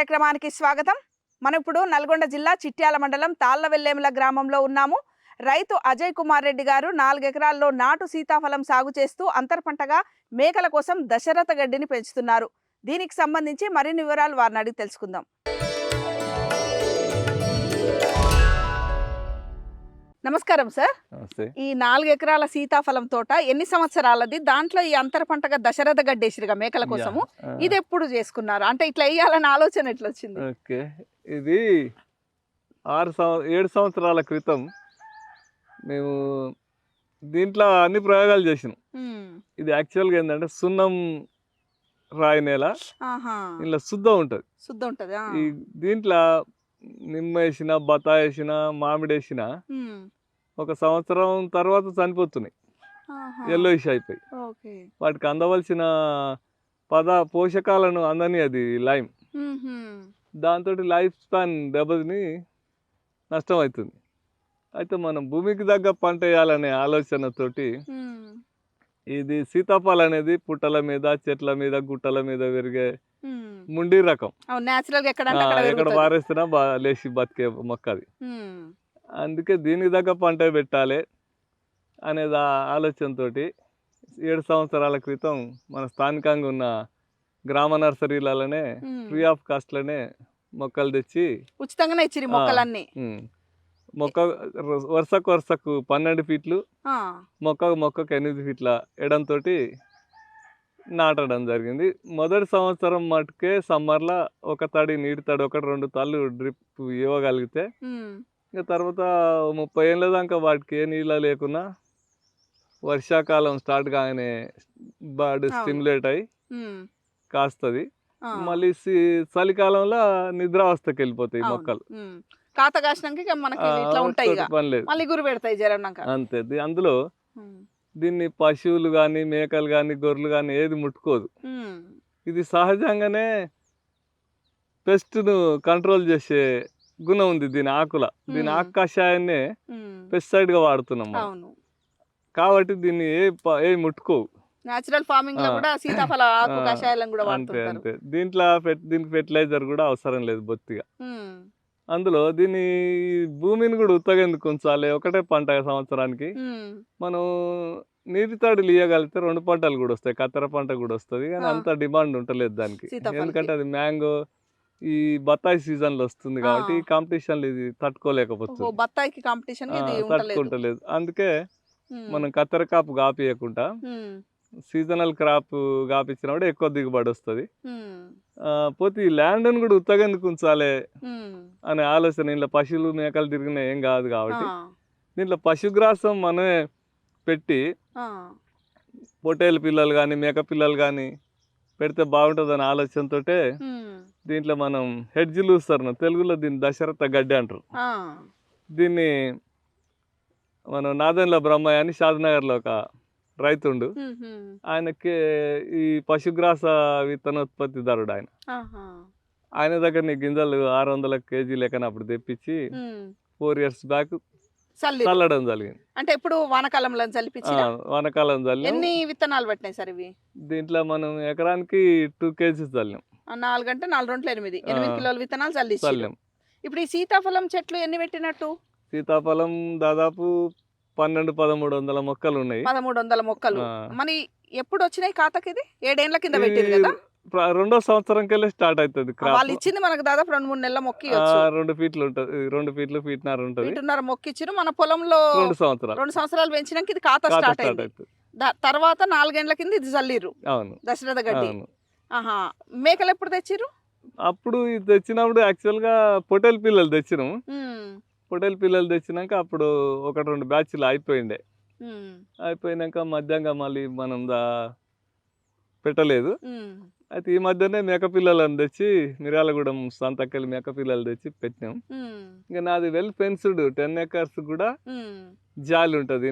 కార్యక్రమానికి స్వాగతం. మనం ఇప్పుడు నల్గొండ జిల్లా చిట్యాల మండలం తాళ్లవెల్లేముల గ్రామంలో ఉన్నాము. రైతు అజయ్ కుమార్ రెడ్డి గారు 4 ఎకరాల్లో నాటు సీతాఫలం సాగు చేస్తూ అంతర్ పంటగా మేకల కోసం దశరథ గడ్డిని పెంచుతున్నారు. దీనికి సంబంధించి మరిన్ని వివరాలు వారిని అడిగి తెలుసుకుందాం. నమస్కారం సార్. నమస్తే. ఈ 4 ఎకరాల సీతాఫలం తోట ఎన్ని సంవత్సరాలది? దాంట్లో ఈ అంతర పంటగా దశరథ గడ్డేసిరుగా మేకల కోసము. ఇది ఎప్పుడు చేసుకున్నారు? అంటే ఇట్లా వేయాలన్న ఆలోచన ఎట్లా వచ్చింది? ఓకే, ఇది 7 సంవత్సరాల క్రితం మేము దీంట్లో అన్ని ప్రయోగాలు చేసినాం. ఇది యాక్చువల్గా ఏంటంటే సున్నం రాయి నేల, ఇలా శుద్ధ ఉంటుంది. ఈ దీంట్లో నిమ్మ వేసిన, బత్తాయి వేసిన, మామిడి వేసిన ఒక సంవత్సరం తర్వాత చనిపోతున్నాయి, ఎల్లోయిష్ అయిపోయి. వాటికి అందవలసిన పోషకాలను అందని అది లైమ్, దాంతో లైఫ్ స్పాన్ దెబ్బతిని నష్టం అవుతుంది. అయితే మనం భూమికి తగ్గ పంట వేయాలనే ఆలోచనతోటి ఇది సీతాఫలం అనేది పుట్టల మీద, చెట్ల మీద, గుట్టల మీద పెరిగే ముండి రకం. ఎక్కడ పారేస్తున్నా లేచి బతికే మొక్క అది. అందుకే దీనికి తగ్గ పంట పెట్టాలి అనేది ఆలోచనతో 7 సంవత్సరాల క్రితం మన స్థానికంగా ఉన్న గ్రామ నర్సరీలలోనే ఫ్రీ ఆఫ్ కాస్ట్లోనే మొక్కలు తెచ్చి ఉచితంగానే ఇచ్చి మొక్కలన్నీ. మొక్క వరుసకు 12 ఫీట్లు, మొక్కకు 8 ఫీట్ల ఎడంతో నాటడం జరిగింది. మొదటి సంవత్సరం మటుకే సమ్మర్లో ఒక తడి, నీటి తడి 1-2 తాళ్ళు డ్రిప్ ఇవ్వగలిగితే, ఇంకా తర్వాత 30 ఏళ్ళ దాకా వాటికి ఏ నీళ్ళ లేకున్నా వర్షాకాలం స్టార్ట్ కాగానే బర్డ్ స్టిమ్యులేట్ అయ్యి కాస్తుంది. మళ్ళీ చలికాలంలో నిద్రావస్థకి వెళ్ళిపోతాయి మొక్కలు. అంతే. అందులో దీన్ని పశువులు కానీ, మేకలు కానీ, గొర్రెలు కానీ ఏది ముట్టుకోదు. ఇది సహజంగానే పెస్ట్ను కంట్రోల్ చేసే గుణం ఉంది దీని ఆకుల. దీని ఆకు కషాయాన్నే పెస్టిసైడ్ గా వాడుతున్నాం కాబట్టి దీన్ని ఏ ముట్టుకోవు. నేచురల్ ఫార్మింగ్ లో కూడా సీతాఫల ఆకు కషాయాలను కూడా వాడుతుంటారు. అంతే. దీనికి ఫెర్టిలైజర్ కూడా అవసరం లేదు బొత్తిగా. అందులో దీన్ని భూమిని కూడా ఉత్తగా ఎందుకు ఉంచాలి? ఒకటే పంట సంవత్సరానికి మనం నీటి తడులు ఇవ్వగలిగితే 2 పంటలు కూడా వస్తాయి, కత్తెర పంట కూడా వస్తుంది. కానీ అంత డిమాండ్ ఉంటలేదు దానికి, ఎందుకంటే అది మ్యాంగో ఈ బత్తాయి సీజన్ లో వస్తుంది కాబట్టి ఈ కాంపిటీషన్ ఇది తట్టుకోలేకపోతుంది, తట్టుకుంటలేదు. అందుకే మనం కత్తెర కాపు కాపియకుండా సీజనల్ క్రాప్ కాపించినప్పుడు ఎక్కువ దిగుబడి వస్తుంది. పోతే ఈ ల్యాండ్ని కూడా ఉత్తగెందుకు ఉంచాలి అనే ఆలోచన. ఇంట్లో పశువులు, మేకలు తిరిగినా ఏం కాదు కాబట్టి దీంట్లో పశుగ్రాసం మనమే పెట్టి పొట్టేలు పిల్లలు కానీ, మేక పిల్లలు కానీ పెడితే బాగుంటుంది అనే ఆలోచనతో దీంట్లో మనం హెడ్జ్లు చూస్తారు, తెలుగులో దీన్ని దశరథ గడ్డి అంటారు. దీన్ని మనం నాదెండ్ల బ్రహ్మయ్య అని షాద్నగర్లో ఒక రైతుండు, ఆయనకి ఈ పశుగ్రాస విత్తనోత్పత్తిదారుడు ఆయన దగ్గర నీ గింజలు 600 kg లెక్కన అప్పుడు తెప్పించి 4 years బ్యాక్ చల్లడం జరిగింది. అంటే ఇప్పుడు వానకాలంలో వానకాలం చల్లి. ఎన్ని విత్తనాలు పట్టినాయి సార్ ఇవి? దీంట్లో మనం ఎకరానికి 2 kg చల్లాం. 4 అంటే 4 2 8 కిలోల విత్తనాలు చల్లాం. ఇప్పుడు ఈ సీతాఫలం చెట్లు ఎన్ని పెట్టినట్టు? సీతాఫలం దాదాపు 1200-1300 మొక్కలు ఉన్నాయి. 1300 మొక్కలు. మరి ఎప్పుడు వచ్చినాయి ఖాతాకి? ఇది 7 ఏళ్ల కింద పెట్టిరు కదా? 2వ సంవత్సరం కెళ్ళి స్టార్ట్ అవుతుంది. వాళ్ళు ఇచ్చింది మనకు దాదాపు 2-3 నెలల మొక్క. 2 ఫీట్లు ఉంటుంది, 2 ఫీట్లు ఫీట్నర ఉంటుంది. ఫీట్నర మొక్క ఇచ్చిరు. మన పొలంలో 2 సంవత్సరాలు పెంచినాక ఇది ఖాతా స్టార్ట్ అయింది. తర్వాత 4 ఏళ్ల కింద ఇది చల్లిరు. అవును, దశరథ గడ్డి. మేకలు ఎప్పుడు తెచ్చిరు? అప్పుడు ఇది తెచ్చినప్పుడు యాక్చువల్ గా పొట్టేలు పిల్లలు తెచ్చినాము. పొట్టేలు పిల్లలు తెచ్చినాక అప్పుడు 1-2 బ్యాచ్లు అయిపోయినాక మధ్యంగా మళ్ళీ మనం పెట్టలేదు. అయితే ఈ మధ్యనే మేక పిల్లలను తెచ్చి మిర్యాలగూడెం సంతకెళ్ళి మేక పిల్లలు తెచ్చి పెట్టినాం. ఇంకా నాది వెల్ ఫెన్స్డ్ 10 acres కూడా జాలి ఉంటుంది.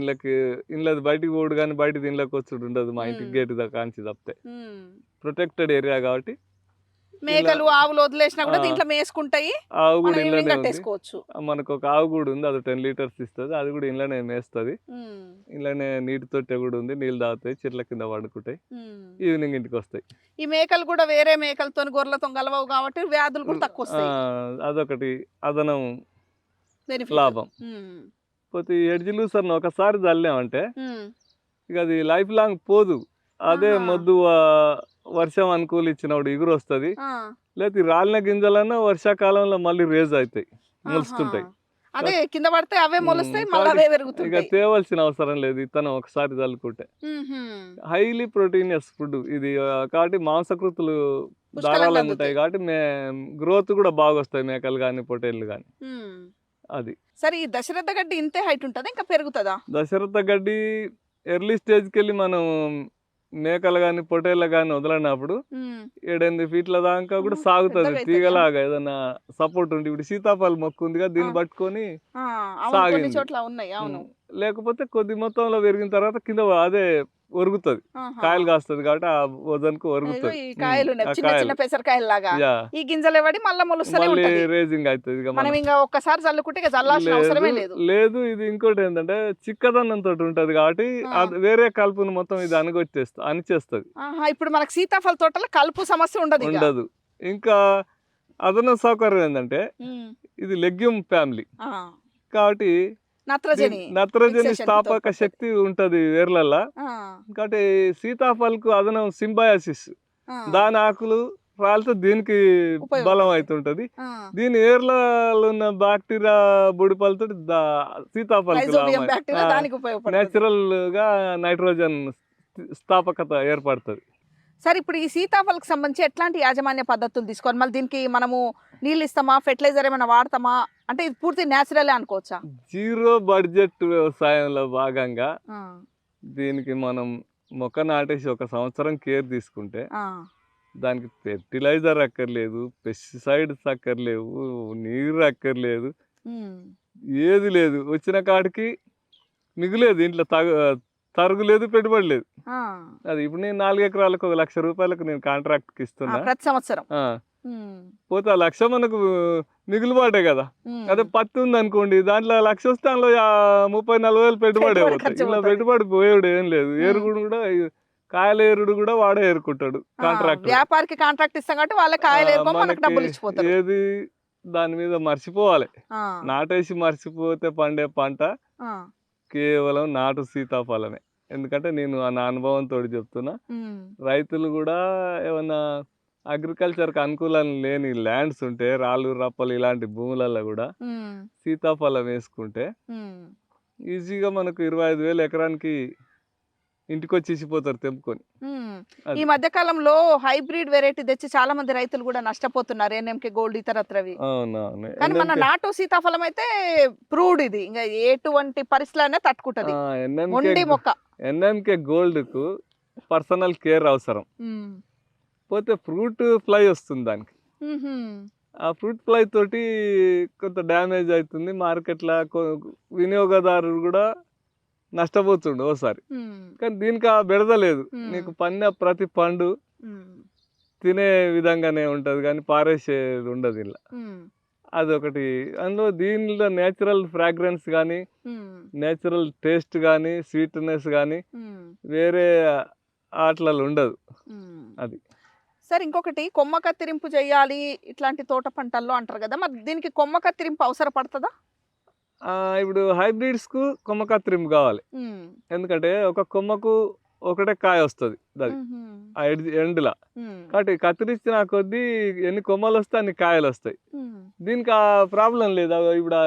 ఇళ్ళది బయటికి పోడు కానీ బయటది ఇళ్ళకి వచ్చుడు ఉండదు. మా ఇంటికి గేటు కాంచి తప్పితే ప్రొటెక్టెడ్ ఏరియా కాబట్టి మేకలు ఆవులు వదిలేసినా కూడా ఆ. దీంట్లో మేసుకుంటాయి, ఆవు మనం కూడా ఈవినింగ్ ఇంట్లోనే ఉంది. కట్టేసుకోవచ్చు. మనకు ఒక ఆవు కూడా ఉంది, అది 10 లీటర్స్ ఇస్తుంది, అది కూడా ఇంట్లోనే మేస్తుంది. ఉమ్, ఇంట్లోనే నీటి తొట్టె కూడా ఉంది, నీళ్ళు తాగుతాయి, చెట్ల కింద పడుకుంటాయి, ఉమ్. ఈవినింగ్ ఇంటికి వస్తాయి. ఈ మేకలు కూడా వేరే మేకలతో గొర్రెలతో కలవవు కాబట్టి వ్యాధులు కూడా తక్కువ వస్తాయి. అదొకటి అదనం బెనిఫిట్. లాభం. పోతే ఈ ఎడ్జ్ లూసర్ను ఒకసారి చల్లామంటే ఇక అది లైఫ్ లాంగ్ పోదు. అదే ఆహా. మొద్దు వర్షం అనుకూలించినప్పుడు ఇగురు వస్తుంది, లేకపోతే రాలిన గింజలన్నా వర్షాకాలంలో మళ్ళీ రేజ్ అవుతాయి, మొలుస్తుంటాయి. అదే కింద పడితే అవే మొలుస్తాయి, మళ్ళీ కాబట్టి అవే ఇక పెరుగుతాయి. తేవాల్సిన అవసరం లేదు, ఇతను ఒకసారి చల్లుకుంటే. హైలీ ప్రోటీనియస్ ఫుడ్ ఇది, కాబట్టి మాంసకృతులు ధారాళంగా ఉంటాయి, కాబట్టి గ్రోత్ కూడా బాగా వస్తాయి మేకలు కానీ పొట్టేళ్ళు కానీ. అది సరే, ఈ దశరథ గడ్డి ఇంతే హైట్ ఉంటుందా ఇంకా పెరుగుతుందా? దశరథ గడ్డి ఎర్లీ స్టేజ్కి వెళ్ళి మనం మేకలు కానీ పొట్టేళ్ళ కానీ వదలనప్పుడు 7-8 ఫీట్ల దాకా కూడా సాగుతుంది, పెద్దగా అవుతుందా? తీగలాగా ఏదైనా సపోర్ట్ ఉంది. ఇప్పుడు సీతాఫలం మొక్క ఉందిగా, దీన్ని పట్టుకొని అవును, కొన్ని చోట్ల ఉన్నాయి. అవును. లేకపోతే కొద్ది మొత్తంలో పెరిగిన తర్వాత కింద అదే ఒరుగుతుంది, కాయలు కాస్తుంది, కాబట్టి ఆ వజన్కు ఒరుగుతుంది. ఈ కాయలు ఉన్నాయి, చిన్న చిన్న పెసరకాయలు లాగా. ఈ గింజలు పడి మళ్ళీ మొలుస్తూనే మళ్ళీ ఉంటది. రేజింగ్ అవుతుంది. మనం ఇంకా ఒక్కసారి చల్లుకుంటే ఇక చల్లాల్సిన అవసరమే లేదు. లేదు, ఇది ఇంకోటి ఏంటంటే చిక్కదన్నం తోటి ఉంటది కాబట్టి అది వేరే కలుపును మొత్తం ఇది అణిచేస్తుంది. ఇప్పుడు మనకు సీతాఫల తోటలో కలుపు సమస్య ఉండదు. ఇంకా అదన సౌకర్యం ఏంటంటే ఇది లెగ్యూమ్ ఫ్యామిలీ కాబట్టి నత్రజని స్థాపక శక్తి ఉంటది వేర్లల్లా, కాబట్టి సీతాఫలకు అదనం సింబయాసిస్, దాని ఆకులు రాలితే దీనికి బలం అవుతుంటది. దీని ఏర్లలో ఉన్న బ్యాక్టీరియా బుడిపలతో సీతాఫలకు నేచురల్ గా నైట్రోజన్ స్థాపకత ఏర్పడుతుంది. సరే, ఇప్పుడు ఈ సీతాఫలకు సంబంధించి ఎట్లాంటి యాజమాన్య పద్ధతులు తీసుకోవాలి? మళ్ళీ దీనికి మనము నీళ్ళు ఇస్తామా, ఫెర్టిలైజర్ ఏమైనా వాడతామా? అంటే ఇది పూర్తి న్యాచురల్ అనుకోవచ్చా? జీరో బడ్జెట్ వ్యవసాయంలో భాగంగా దీనికి మనం మొక్క నాటేసి 1 సంవత్సరం కేర్ తీసుకుంటే దానికి ఫెర్టిలైజర్ అక్కర్లేదు, పెస్టిసైడ్స్ అక్కర్లేవు, నీరు అక్కర్లేదు, ఏది లేదు. వచ్చిన కాడికి మిగులేదు, ఇంట్లో తరుగులేదు, పెట్టుబడి లేదు. అది ఇప్పుడు నేను 4 ఎకరాలకు 1 లక్ష రూపాయలకు నేను కాంట్రాక్ట్కి ఇస్తున్నా ప్రతి సంవత్సరం. పోతే ఆ 1 లక్ష మనకు మిగులుబాటే కదా. అదే పత్తి ఉంది అనుకోండి, దాంట్లో 1 లక్ష వస్తే అందులో 30-40 వేలు పెట్టుబడి అవుతాయి. ఇలా పెట్టుబడి పోయేడు ఏం లేదు. ఏరుగుడు కూడా కాయల ఏరుడు కూడా వాడే ఏరుకుంటాడు కాంట్రాక్ట్. వ్యాపారికి కాంట్రాక్ట్ ఇస్తాం కాబట్టి వాళ్ళ కాయలు ఏరుకొని మనకు డబ్బులు ఇచ్చిపోతారు. ఏది దాని మీద మర్చిపోవాలి. నాటేసి మర్చిపోతే పండే పంట కేవలం నాటు సీతాఫలమే. ఎందుకంటే నేను నా అనుభవంతో చెప్తున్నా, రైతులు కూడా ఏమన్నా అగ్రికల్చర్కి అనుకూలం లేని ల్యాండ్స్ ఉంటే, రాళ్ళు రప్పలు ఇలాంటి భూములలో కూడా సీతాఫలం వేసుకుంటే ఈజీగా మనకు 25,000 ఎకరానికి ఇంటికి వచ్చి ఇచ్చిపోతారు తెంపుకొని. ఈ మధ్య కాలంలో హైబ్రిడ్ వెరైటీ తెచ్చి చాలా మంది రైతులు కూడా నష్టపోతున్నారు, ఎన్ఎంకే గోల్డ్ ఇతరత్రవి. కానీ మన నాటు సీతాఫలం అయితే ప్రూవ్డ్, ఇది ఇంకా ఎటువంటి పరిస్థితులనే తట్టుకుంటది. ఎన్ఎంకే గోల్డ్ కు పర్సనల్ కేర్ అవసరం. పోతే ఫ్రూట్ ఫ్లై వస్తుంది దానికి, ఆ ఫ్రూట్ ఫ్లై తోటి కొంత డ్యామేజ్ అవుతుంది, మార్కెట్లో వినియోగదారుడు కూడా నష్టపోతుండు ఓసారి. కానీ దీనికి ఆ బెడదలేదు, నీకు పన్న ప్రతి పండు తినే విధంగానే ఉంటది కానీ పారేసేది ఉండదు ఇలా. అదొకటి. అందులో దీనిలో నేచురల్ ఫ్రాగ్రెన్స్ కానీ, నేచురల్ టేస్ట్ కానీ, స్వీట్నెస్ కానీ వేరే ఆటలలో ఉండదు. అది సార్, ఇంకొకటి కొమ్మ కత్తిరింపు చేయాలి ఇట్లాంటి తోట పంటల్లో అంటారు కదా, మరి దీనికి కొమ్మ కత్తిరింపు అవసరపడుతుందా? ఇప్పుడు హైబ్రిడ్స్ కు కొమ్మ కత్తిరింపు కావాలి, ఎందుకంటే ఒక కొమ్మకు ఒకటే కాయ వస్తుంది ఎండ్లా, కాబట్టి కత్తిరించిన కొద్దీ ఎన్ని కొమ్మలు వస్తే అన్ని కాయలు వస్తాయి. దీనికి ఆ ప్రాబ్లం లేదు. ఇప్పుడు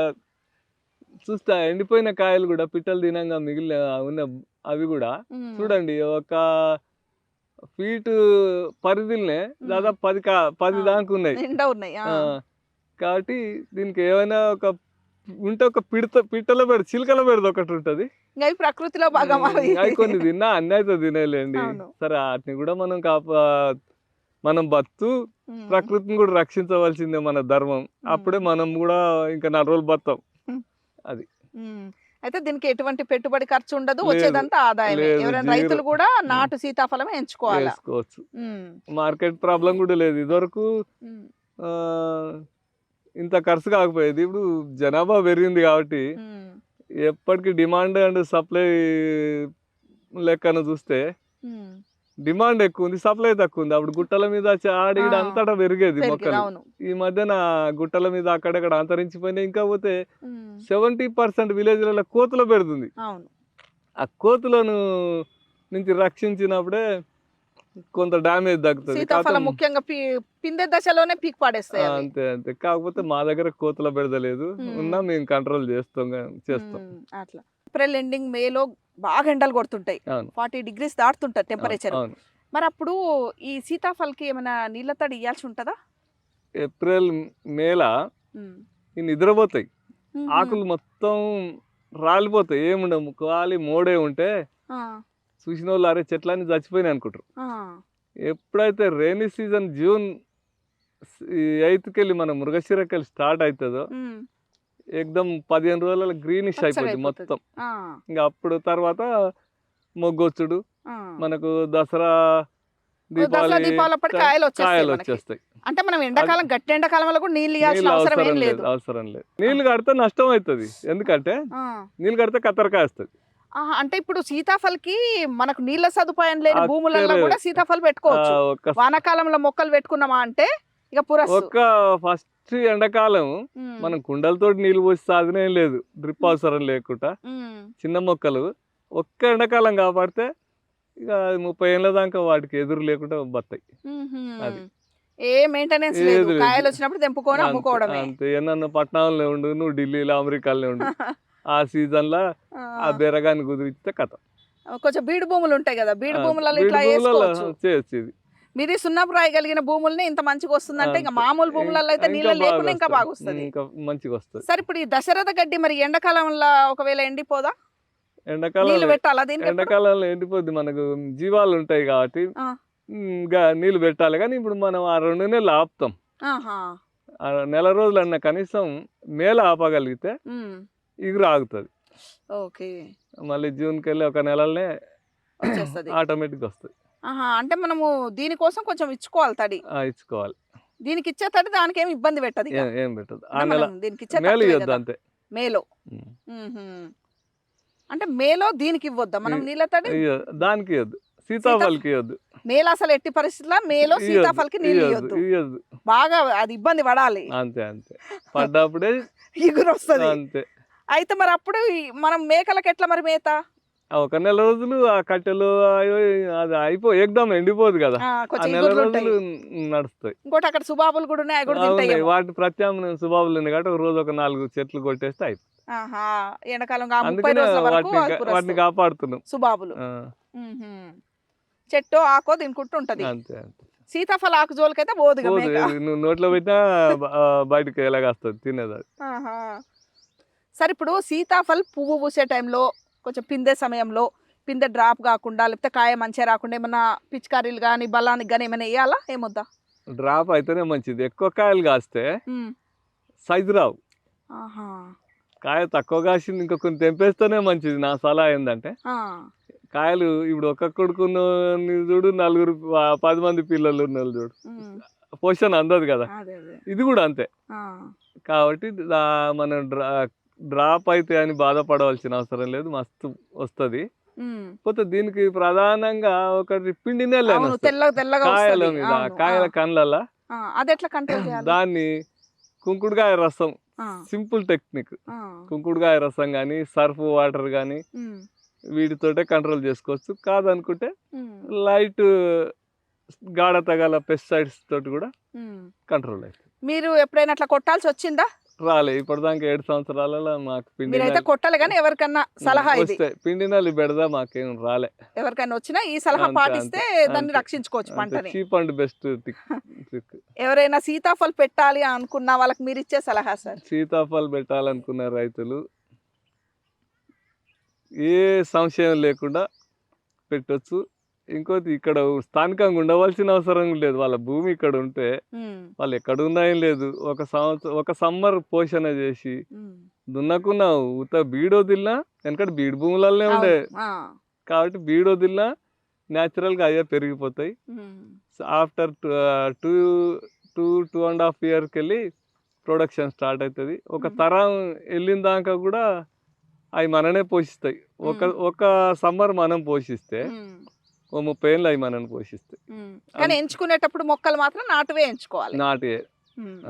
చూస్తా ఎండిపోయిన కాయలు కూడా పిట్టలు తినంగా మిగిలిన ఉన్న అవి కూడా చూడండి, ఒక ఫీటు పరిధిలోనే దాదాపు 10 దాకా ఉన్నాయి. కాబట్టి దీనికి ఏమైనా ఒక ఉంటే ఒక పిట్టలో పెడదు, చిలుకలో పెడదు ఒకటి ఉంటది, ప్రకృతిలో భాగం. అవి కొన్ని తిన్నా అన్ని అయితే తినేలేండి. సరే, వాటిని కూడా మనం బతు ప్రకృతిని కూడా రక్షించవలసిందే మన ధర్మం. అప్పుడే మనం కూడా ఇంకా 4 రోజులు బతాం. అది అయితే దీనికి ఎటువంటి పెట్టుబడి ఖర్చు ఉండదు, లేదు, వచ్చేదంతా ఆదాయమే. లేదు, ఎవరైనా జీరో. రైతులు కూడా నాటు సీతాఫలమే ఎంచుకోవాలా? వేసుకోవచ్చు. ఉమ్, మార్కెట్ ప్రాబ్లం కూడా లేదు. ఇదివరకు ఉమ్, ఆ, ఇంత ఖర్చు కాకపోయేది. ఇప్పుడు జనాభా పెరిగింది కాబట్టి ఉమ్, ఎప్పటికీ డిమాండ్ అండ్ సప్లై లెక్కన చూస్తే ఉమ్. డిమాండ్ ఎక్కువ ఉంది, సప్లై తక్కువ ఉంది. అప్పుడు గుట్టల మీద ఆడిడ ఆ, అంతటా పెరిగేది పెరిగేది, మొక్కలు. అవును. ఈ మధ్యన గుట్టల మీద అక్కడక్కడ అంతరించిపోయినాయి. ఇంకా పోతే ఉమ్, 70% విలేజ్లలో కోతులు పెడుతుంది. అవును. ఆ కోతులను నుంచి రక్షించినప్పుడే కొంత డ్యామేజ్ తగ్గుతుంది. సీతాఫలం ముఖ్యంగా పిందె దశలోనే పీక్ పాడేస్తాయి అవి. అంతే అంతే. కాకపోతే మా దగ్గర కోతుల బెడద లేదు. ఉన్నా మేము కంట్రోల్ చేస్తాం. అట్లా ఏప్రిల్ ఎండింగ్ మేలో బాగా ఎండలు కొడుతుంటాయి, అవును 40 degrees దాటుతుంటది టెంపరేచర్. అవును. మరి అప్పుడు ఈ సీతాఫల్కి ఏమైనా నీళ్ళ తడి ఇవ్వాల్సి ఉంటుందా? ఏప్రిల్ మేల ఈ నిద్రపోతాయి, ఆకులు మొత్తం రాలిపోతాయి, ఏముండవు, ఖాళీ మోడే ఉంటే చూసిన వాళ్ళు అరే చెట్లన్నీ చచ్చిపోయినాయి అనుకుంటారు. ఎప్పుడైతే రైనీ సీజన్ జూన్ 8కి వెళ్ళి మన మృగశిరకెళ్ళి స్టార్ట్ అవుతుందో ఏకదం 15 రోజుల గ్రీనిష్ అయిపోయింది మొత్తం. ఇంకా అప్పుడు తర్వాత మొగ్గొచ్చుడు, మనకు దసరా దీపావళి దీపావళి కాయలు వచ్చేస్తాయి. అంటే మనం ఎండాకాలం గట్టి ఎండాకాలంలో కూడా నీళ్ళు ఇవ్వాల్సిన అవసరం ఏం లేదు. అవసరం లేదు. నీళ్లు కడితే నష్టం అవుతుంది. ఎందుకంటే నీళ్ళు కడితే కత్తరకాయ వస్తుంది. అంటే ఇప్పుడు సీతాఫల్కి మనకు నీళ్ళ సదుపాయం లేని భూములలో కూడా సీతాఫల్ పెట్టుకోవచ్చు. వానాకాలంలో మొక్కలు పెట్టుకున్నామా అంటే ఇక ఒక్క ఫస్ట్ ఎండాకాలం మనం కుండలతో నీళ్లు పోసి సాధనే లేదు, డ్రిప్ అవసరం లేకుండా చిన్న మొక్కలు ఒక్క ఎండాకాలం కాపాడితే ఇక 30 ఏళ్ళ దాకా వాటికి ఎదురు లేకుండా బతాయి. అది ఏ మెయింటెనెన్స్ లేదు, కాయలు వచ్చినప్పుడు తెంపుకొని అమ్ముకోవడమే అంతే. ఏమన్నా పట్టణంలో ఉండు, నువ్వు ఢిల్లీలో అమెరికాలో ఉండు, ఆ సీజన్ లో ఆ బెరగాన్ని కుదిరిస్తే కథ. కొంచెం బీడు భూములు ఉంటాయి కదా, బీడు భూములలో ఇట్లా చేసుకోవచ్చు. చేయొచ్చు. ఇది మీది సున్నపు రాయి కలిగిన భూముల్ని ఇంత మంచిగా వస్తుందంటే ఇంకా మామూలు భూములలో అయితే నీళ్ళు లేకుండా ఇంకా బాగా వస్తుంది, ఇంకా మంచిగా వస్తుంది. సరే ఇప్పుడు ఈ దశరథ గడ్డి మరి ఎండాకాలంలో ఒకవేళ ఎండిపోదా? ఎండాకాలం పెట్టాలా దీనికి? ఎండాకాలంలో ఎండిపోద్ది, మనకు జీవాలు ఉంటాయి కాబట్టి నీళ్ళు పెట్టాలి. కానీ ఇప్పుడు మనం ఆ 2 నెలలు ఆపుతాం. నెల రోజులు అన్న కనీసం మేల ఆపగలిగితే ఇగురు ఆగుతుంది. ఓకే, మళ్ళీ జూన్కి వెళ్ళి ఒక నెలలనే ఆటోమేటిక్ వస్తుంది. అంటే మనము దీనికోసం కొంచెం ఇచ్చుకోవాలి తడి, ఇచ్చుకోవాలి. దీనికి ఇచ్చే తడి దానికి ఏమి ఇబ్బంది పెట్టదు, ఏం పెట్టదు. ఆ నెల దీనికి ఇచ్చే మేలు ఇవ్వద్దు అంతే. మేలో అంటే మేలో దీనికి ఇవ్వద్దా మనం నీళ్ళ తడి? దానికి ఇవ్వద్దు, సీతాఫల్కి ఇవ్వద్దు. మేలో అసలు ఎట్టి పరిస్థితుల్లో మేలో సీతాఫల్కి నీళ్ళు ఇవ్వద్దు, బాగా అది ఇబ్బంది పడాలి. అంతే అంతే, పడ్డప్పుడే ఇగురు వస్తుంది అంతే. అయితే మరి అప్పుడు మనం మేకలకు ఎట్లా మరి మేత? ఒక నెల రోజులు ఆ కట్టెలు అది ఏకదం ఎండిపోదు కదా, ఆ నెల రోజులు నడుస్తాయి. ఇంకోటి అక్కడ సుబాబులు కూడా ఉన్నాయి, వాటి ప్రత్యామ్నాయం సుబాబులు ఉన్నాయి కాబట్టి ఒక రోజు ఒక 4 చెట్లు కొట్టేస్తే అయిపోయి. ఎండాకాలం వాటిని కాపాడుతున్నాం సుబాబులు. చెట్టు ఆకో తినుకుంటూ ఉంటది. అంతే అంతే. సీతాఫల ఆకు జోలికైతే పోదు, నువ్వు నోట్లో పెట్టినా బయటకు ఎలాగ వస్తుంది తినేది. సరే ఇప్పుడు సీతాఫల్ పువ్వు పూసే టైంలో కొంచెం పిందే సమయంలో పిందె డ్రాప్ కాకుండా లేకపోతే కాయ మంచిగా రాకుండా ఏమన్నా పిచికారీలు కానీ బలానికి కానీ ఏమైనా వేయాలా? ఏమొద్దా? డ్రాప్ అయితేనే మంచిది. ఎక్కువ కాయలు కాస్తే సైజు రావు. కాయ తక్కువ కాసింది ఇంకా కొన్ని తెంపేస్తేనే మంచిది. నా సలహా ఏంటంటే కాయలు ఇప్పుడు ఒక్క కొడుకున్న చూడు, 10 మంది పిల్లలు ఉన్న చూడు, పోషణ అందదు కదా, ఇది కూడా అంతే. కాబట్టి మనం డ్రాప్ అయితే అని బాధపడవలసిన అవసరం లేదు, మస్తు వస్తుంది. పోతే దీనికి ప్రధానంగా ఒకటి పిండి నెల కాయల మీద, కాయల కండ్ల దాన్ని కుంకుడుకాయ రసం, సింపుల్ టెక్నిక్. కుంకుడుకాయ రసం కానీ సర్ఫ్ వాటర్ కానీ వీటితోటే కంట్రోల్ చేసుకోవచ్చు. కాదనుకుంటే లైట్ గాఢ తగల పెస్టిసైడ్స్ తోటి కూడా కంట్రోల్ అవుతుంది. మీరు ఎప్పుడైనా అట్లా కొట్టాల్సి వచ్చిందా? రాలే ఇప్పటిదాకా 7 సంవత్సరాలలో మాకు పిండి కొట్టాలి. కానీ ఎవరికన్నా సలహా పిండి నల్లి బెడదా మాకేం రాలే. ఎవరికైనా వచ్చినా ఈ సలహా పాటిస్తే దాన్ని రక్షించుకోవచ్చు పంటని. Cheap and best. ఎవరైనా సీతాఫల్ పెట్టాలి అనుకున్న వాళ్ళకి మీరు ఇచ్చే సలహా సార్? సీతాఫల్ పెట్టాలనుకున్న రైతులు ఏ సంశయం లేకుండా పెట్టొచ్చు. ఇంకోటి ఇక్కడ స్థానికంగా ఉండవలసిన అవసరం లేదు. వాళ్ళ భూమి ఇక్కడ ఉంటే వాళ్ళు ఎక్కడ ఉన్నాయని లేదు. ఒక సమ్మర్ పోషణ చేసి దున్నకున్నా ఉత బీడు వదిలినా, ఎందుకంటే బీడు భూములనే ఉండే కాబట్టి బీడు వదిలినా న్యాచురల్గా అయ్యే పెరిగిపోతాయి. ఆఫ్టర్ 2.5 years వెళ్ళి ప్రొడక్షన్ స్టార్ట్ అవుతుంది. ఒక తరం వెళ్ళిన దాకా కూడా అవి మననే పోషిస్తాయి. ఒక సమ్మర్ మనం పోషిస్తే ఓ 30 ఏళ్ళు అవి మనని పోషిస్తాయి. కానీ ఎంచుకునేటప్పుడు మొక్కలు మాత్రం నాటువే ఎంచుకోవాలి. నాటివే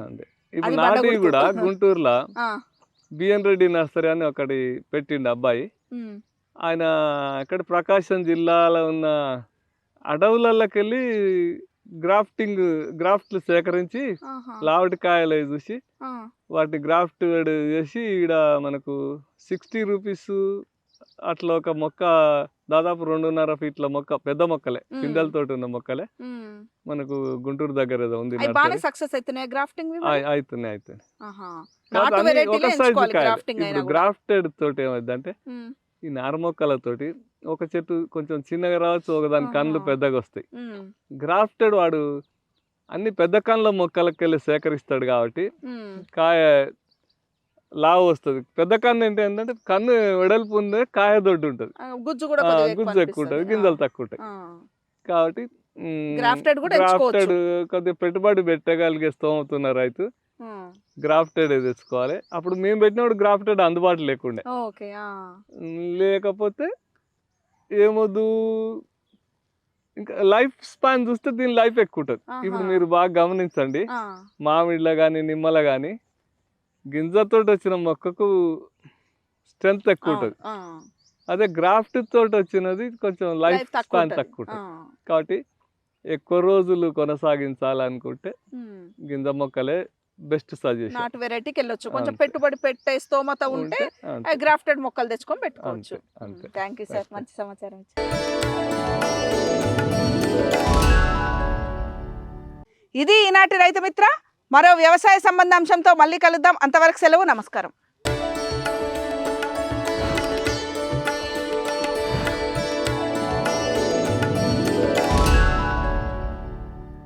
అంతే. ఇప్పుడు నాటివి కూడా గుంటూరులో బిఎన్ రెడ్డి నర్సరీ అని ఒకటి పెట్టిండు అబ్బాయి. ఆయన అక్కడ ప్రకాశం జిల్లాలో ఉన్న అడవులకి వెళ్ళి గ్రాఫ్ట్లు సేకరించి లావటికాయలు చూసి వాటి గ్రాఫ్ట్ చేసి ఈడ మనకు 60 రూపీస్ అట్లా ఒక మొక్క దాదాపు 2.5 feet మొక్క, పెద్ద మొక్కలే, పిందెలతో ఉన్న మొక్కలే మనకు గుంటూరు దగ్గర ఏదో ఉంది. సక్సెస్ అవుతున్నాయి గ్రాఫ్టింగ్ అవుతున్నాయి. ఒక సైజు కాయలు. ఇప్పుడు గ్రాఫ్టెడ్ తోటి ఏమైందంటే ఈ నార మొక్కలతోటి ఒక చెట్టు కొంచెం చిన్నగా రావచ్చు, ఒకదాని కన్నులు పెద్దగా వస్తాయి. గ్రాఫ్టెడ్ వాడు అన్ని పెద్ద కన్నుల మొక్కలకి వెళ్ళి సేకరిస్తాడు కాబట్టి కాయ లావు వస్తుంది. పెద్ద కన్ను ఏంటంటే కన్ను వెడల్పు ఉంది, కాయ దొడ్డు ఉంటుంది, గుజ్జు ఎక్కువ ఉంటుంది, గింజలు తక్కువ ఉంటాయి. కాబట్టి గ్రాఫ్టెడ్ కొద్దిగా పెట్టుబడి పెట్టగలిగే స్తోమతున్న రైతు గ్రాఫ్టెడ్ తెచ్చుకోవాలి. అప్పుడు మేము పెట్టినప్పుడు గ్రాఫ్టెడ్ అందుబాటులో లేకుండే. లేకపోతే ఏమొద్దు, ఇంకా లైఫ్ స్పాన్ చూస్తే దీని లైఫ్ ఎక్కువ ఉంటుంది. ఇప్పుడు మీరు బాగా గమనించండి, మామిడిలో కానీ నిమ్మలో కానీ గింజతో వచ్చిన మొక్కకు స్ట్రెంత్ ఎక్కువ ఉంటుంది. అదే గ్రాఫ్ట్ తోటి వచ్చినది కొంచెం లైఫ్ స్పాన్ తక్కువ ఉంటుంది. కాబట్టి ఎక్కువ రోజులు కొనసాగించాలనుకుంటే గింజ మొక్కలే బెస్ట్ సజెషన్. నాటు వెరైటీకి వెళ్ళొచ్చు. కొంచెం పెట్టుబడి పెట్టే స్తోమత ఉంటే గ్రాఫ్టెడ్ మొక్కలు తెచ్చుకొని పెట్టుకోవచ్చు. థ్యాంక్ యూ సార్, మంచి సమాచారం ఇచ్చారు. ఇది ఈనాటి రైతు మిత్ర. మరో వ్యవసాయ సంబంధ అంశంతో మళ్ళీ కలుద్దాం. అంతవరకు సెలవు, నమస్కారం.